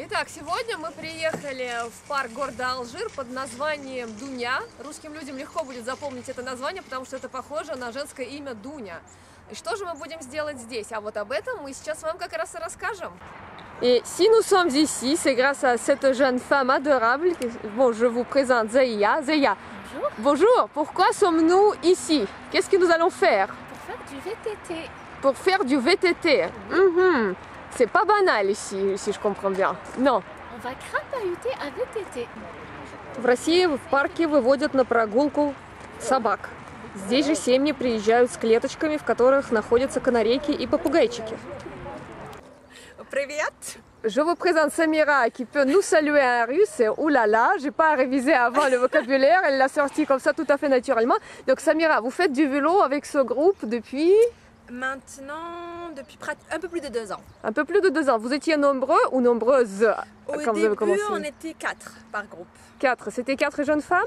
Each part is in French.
Итак, сегодня мы приехали в парк города Алжир под названием Дуня. Русским людям легко будет запомнить это название, потому что это похоже на женское имя Дуня. И что же мы будем сделать здесь? А вот об этом мы сейчас вам как раз и расскажем. Et si nous sommes ici, c'est grâce à cette jeune femme adorable. Bon, je vous présente Zeya. Zeya, Bonjour. bonjour. Pourquoi sommes-nous ici? Qu'est-ce que nous allons faire? Pour faire du VTT. Pour faire du VTT. C'est pas banal ici, si je comprends bien. Non. On va crapahuter à VTT. В России в парке выводят на прогулку собак. Здесь же семьи приезжают с клеточками, в которых находятся канарейки и попугайчики. Привет! Je vous présente Samira qui peut nous saluer en russe. Ouh là là, j'ai pas révisé avant le vocabulaire, elle l'a sorti comme ça tout à fait naturellement. Donc Samira, vous faites du vélo avec ce groupe depuis Maintenant, depuis un peu plus de 2 ans. un peu plus de 2 ans. Vous étiez nombreux ou nombreuses Au quand vous avez début, commencé? on était 4 par groupe. 4. C'était 4 jeunes femmes?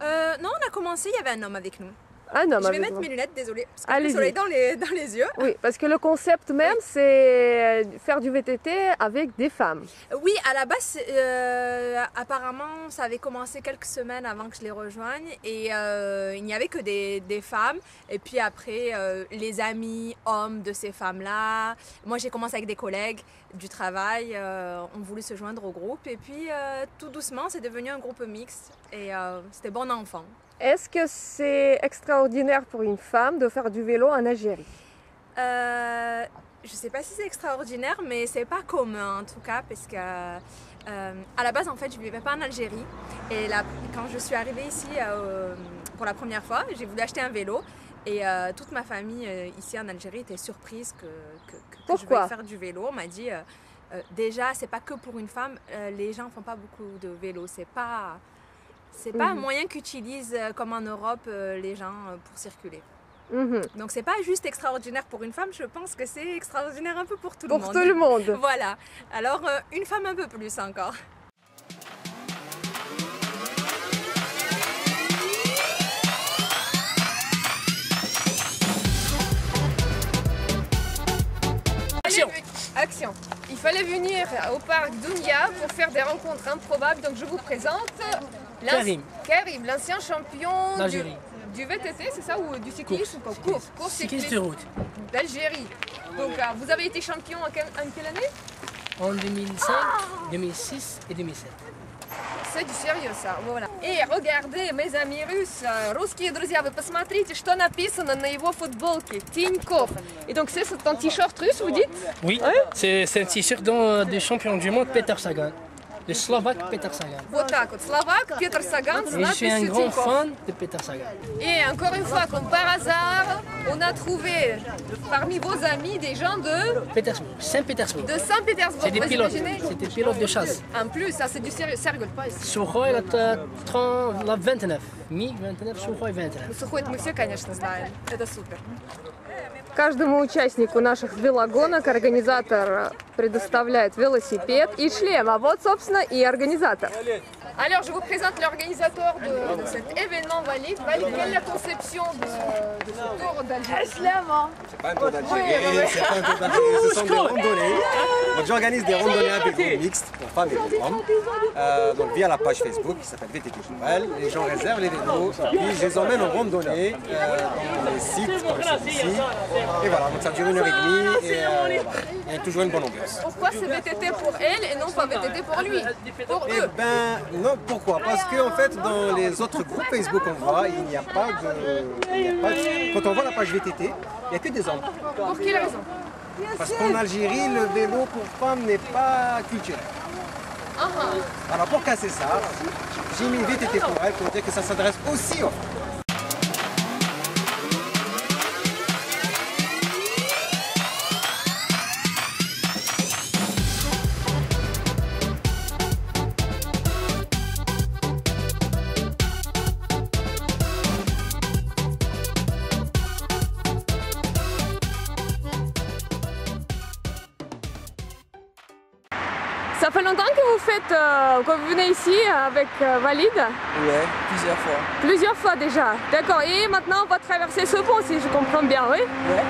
Non, on a commencé, il y avait un homme avec nous. Un homme Je vais avec mettre vous. mes lunettes, désolée, parce que Allez-y. le soleil dans les yeux. Oui, parce que le concept même, c'est faire du VTT avec des femmes. Oui, à la base, apparemment, ça avait commencé quelques semaines avant que je les rejoigne et il n'y avait que des femmes. Et puis après, les amis hommes de ces femmes-là. Moi, j'ai commencé avec des collègues du travail, ont voulu se joindre au groupe. Et puis, tout doucement, c'est devenu un groupe mixte et c'était bon enfant. Est-ce que c'est extraordinaire pour une femme de faire du vélo en Algérie? Je sais pas si c'est extraordinaire, mais c'est pas commun en tout cas, parce que à la base en fait je vivais pas en Algérie et là, quand je suis arrivée ici pour la première fois, j'ai voulu acheter un vélo et toute ma famille ici en Algérie était surprise que je veuille faire du vélo. On m'a dit déjà c'est pas que pour une femme, les gens font pas beaucoup de vélo, c'est pas un moyen qu'utilisent comme en Europe les gens pour circuler. Donc c'est pas juste extraordinaire pour une femme, je pense que c'est extraordinaire un peu pour tout le monde. Pour tout le monde. Voilà, alors une femme un peu plus encore. Action! Action! Il fallait venir au parc Dounia pour faire des rencontres improbables, donc je vous présente Karim, l'ancien champion du VTT, c'est ça, ou du cyclisme? Course cycliste de route. d'Algérie. Donc vous avez été champion en quelle année? En 2005, 2006 et 2007. C'est du sérieux ça, voilà. И regardez, mes amis russes, русские друзья, вы посмотрите, что написано на его футболке. Тинькофф. Et donc c'est ton t-shirt russe, vous dites? Oui, c'est un t-shirt du champion du monde Peter Sagan. Le Slovaque Peter Sagan. Вот так вот, словак, Петр Саган с Et je suis un надписью grand Тинькофф. fan de Peter Sagan. Et encore une fois, comme par hasard, on a trouvé parmi vos amis des gens de Saint-Pétersbourg. Saint-Pétersbourg. C'est des Vous pilotes. imaginez? C'est des pilotes de chasse. En plus, ça c'est du sérieux, ça rigole pas ici. Сухой, это 29. Mi-29, Сухой 29. Сухой мы все, конечно, знаем. Это супер. Каждому участнику наших велогонок организатор предоставляет велосипед и шлем. А вот, собственно, и организатор. Alors, je vous présente l'organisateur de cet événement valide. Valide, quelle est la conception de ce tour d'Algérie? C'est pas un tour d'Algérie, c'est pas un tour d'Algérie, ce sont des randonnées. Donc j'organise des randonnées avec groupe mixte pour femmes et pour hommes. Donc via la page Facebook qui s'appelle VTT pour elles, les gens réservent les vélos, puis je les emmène en randonnée dans les sites comme celui-ci. Et voilà, donc ça dure 1h30 et il y a toujours une bonne ambiance. Pourquoi c'est VTT pour elle et non pas VTT pour lui? Pour Eh eux? ben non, pourquoi? Parce que en fait dans les autres groupes Facebook on voit, il n'y a pas de... Quand on voit la page VTT, il n'y a que des hommes. Pour quelle raison? Parce qu'en Algérie, le vélo pour femmes n'est pas culturel. Alors pour casser ça, j'ai mis VTT pour elle pour dire que ça s'adresse aussi aux femmes. Ça fait longtemps que vous faites, que vous venez ici avec Walid? Ouais, plusieurs fois. Plusieurs fois déjà. D'accord. Et maintenant on va traverser ce pont si je comprends bien, oui? Ouais.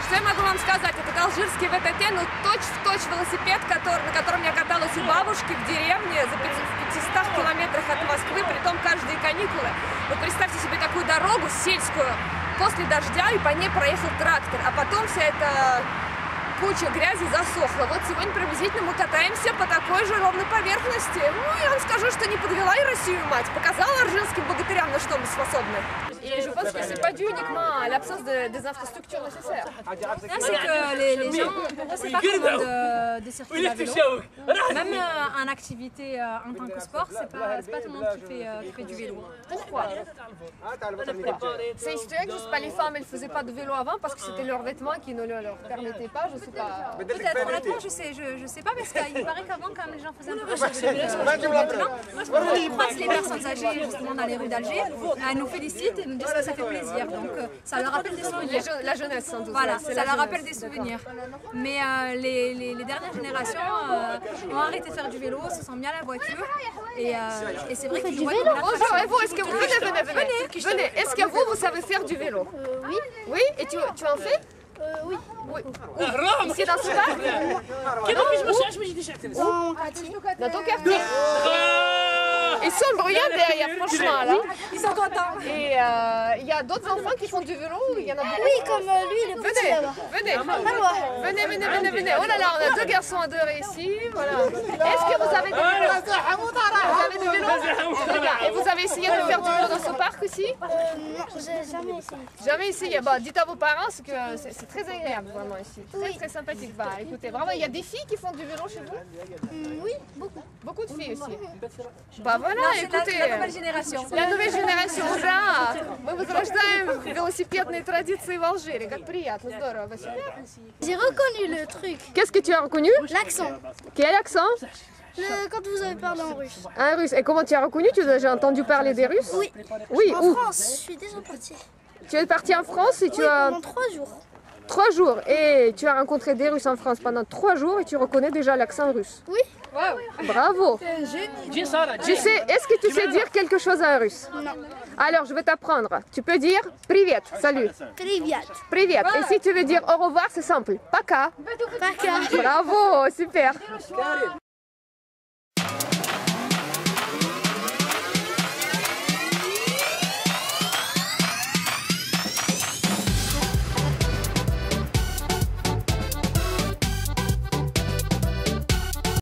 Что я могу вам сказать? Это алжирский ВТТ, но точь-в-точь велосипед, на котором я каталась у бабушки в деревне в 500 километрах от Москвы, притом каждые каникулы. Вот представьте себе такую дорогу сельскую после дождя, и по ней проехал трактор, а потом вся эта куча грязи засохла. Вот сегодня приблизительно мы катаемся по такой же ровной поверхности. Ну, я вам скажу, что не подвела и Россию мать. Показала алжирским богатырям, на что мы способны. Et je pense que c'est pas dû uniquement à l'absence des infrastructures nécessaires. C'est que les gens, c'est pas commun de circuler à vélo. Même en activité en tant que sport, c'est pas tout le monde qui fait du vélo. Pourquoi? C'est historique, je sais pas, les femmes elles faisaient pas de vélo avant parce que c'était leur vêtement qui ne leur permettait pas, je sais pas. Peut-être, honnêtement, je sais pas parce qu'il paraît qu'avant, quand les gens faisaient un peu de vélo, maintenant, on croise les personnes âgées justement dans les rues d'Alger, elles nous félicitent et nous disent que ça fait plaisir. Donc ça leur rappelle des souvenirs. La jeunesse sans doute. Voilà, ça leur rappelle des souvenirs. Mais les dernières générations ont arrêté de faire du vélo, se sont mis à la voiture et c'est vrai qu'ils voient comme Bonjour, et vous, est-ce que vous venez, est-ce que vous savez faire du vélo? Oui. Oui, et tu en fais? Oui. Ici dans ce parc? Dans ton quartier? Ils sont bruyants derrière, franchement là. Ils sont contents. Et il y a d'autres enfants qui font du vélo? Il y en a beaucoup? Oui, comme lui, le petit là-bas. Venez. Oh là là, on a deux garçons adorés ici. Voilà. Est-ce que vous avez du vélo? Vous avez du vélo? Très bien. Et vous avez essayé de faire du vélo dans ce parc aussi? Non, j'ai jamais essayé. Jamais essayé. Bah, dites à vos parents que c'est très agréable vraiment ici. Très sympathique. Bah écoutez, vraiment, il y a des filles qui font du vélo chez vous? Oui, beaucoup. Beaucoup de filles aussi. Bah voilà, C'est écoutez. la nouvelle génération. La nouvelle génération, да. Мы возрождаем велосипедные традиции в Алжире. Как приятно, здорово. J'ai reconnu le truc. Qu'est-ce que tu as reconnu? L'accent. Quel accent? Quand vous avez parlé en russe. Un russe. Et comment tu as reconnu? Tu as déjà entendu parler des Russes? Oui. Oui, En où? France, je suis déjà partie. Tu es parti en France et tu Oui, as... pendant 3 jours. 3 jours. Et tu as rencontré des Russes en France pendant 3 jours et tu reconnais déjà l'accent russe. Oui. Bravo. Tu sais, est-ce que tu sais dire quelque chose en russe? Non. Alors, je vais t'apprendre. Tu peux dire привет, salut. Привет. Привет. Et si tu veux dire au revoir, c'est simple. Пока. Пока. Bravo, super.